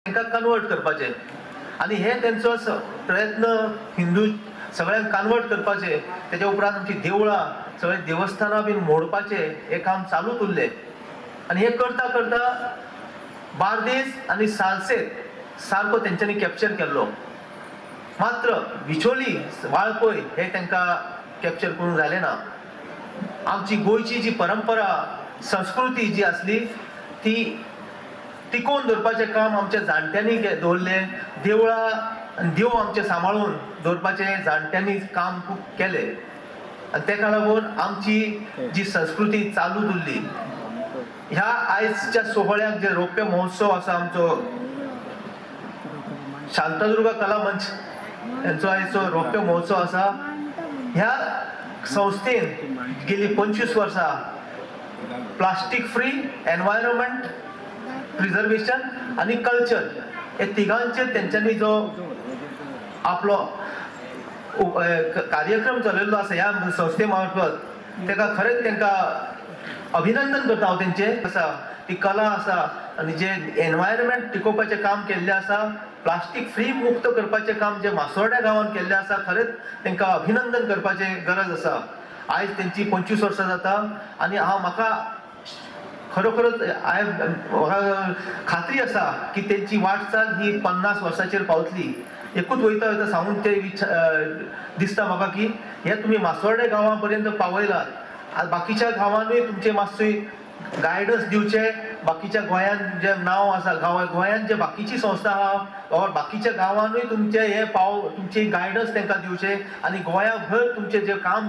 तांकां कन्वर्ट करपाचें आनी हे तेंचो प्रयत्न हिंदू सगळ्यांक कन्वर्ट करपाचे तेच्या उपरांत आमची देवळां सगळे देवस्थानां बीन मोडपाचे हे काम चालूच उरलें आनी हे करता करता बार्देस आनी सालसेत सारको तेंच्यांनी कॅप्चर केल्लो मात्र बिचोली वाळपय हे तांकां कॅप्चर करूंक जालें ना। आमची गोंयची जी परंपरा संस्कृती जी आसली ती टिकोवन दवरपाचें काम आमच्या जाणट्यांनी दवरलें। देवळां देव आमचे सांबाळून दवरपाचें जाणट्यांनी काम खूब केलें आनी तेका लागून आमची जी संस्कृती चालू उरली। ह्या आयजच्या सोहळ्याक जे रौप्य महोत्सव आसा आमचो शांतादुर्गा कला मंच यांचो आयजचो रौप्य महोत्सव आसा। ह्या संस्थेन गेली 25 वर्सां प्लास्टीक फ्री एनवायरमेंट प्रिजर्वेशन आणि कल्चर हे तिगांचेर तेंच्यांनी जो आपलो कार्यक्रम चलयल्लो आसा ह्या संस्थे मार्फत तेका खरेंच तांकां अभिनंदन करता हांव तेंचें आसा ती कला आसा आनी जे एनवायरमेंट टिकोवपाचें काम केल्लें आसा प्लास्टीक फ्री मुक्त करपाचें काम जे मासोड्या गांवांत केल्लें आसा खरेंच तांकां अभिनंदन करपाचें गरज आसा। आयज तेंची 25 वर्सां जाता आनी म्हाका खरोखरच म्हाका खात्री आसा की तेंची वाटचाल ही 50 वर्सांचेर पावतली। एकूच वयता वयता सांगून ते दिसता म्हाका की हे तुमी मासोड्या गांवां पर्यंत पावयलात बाकीच्या गांवांनूय तुमचे मातशे गायडन्स दिवचे बाकीच्या गोंयांत जे नांव आसा गोंयांत जे बाकीची संस्था आहा वा बाकीच्या गांवांनूय तुमचे हे तुमची गायडन्स तांकां दिवचे आनी गोंयाभर तुमचे जे काम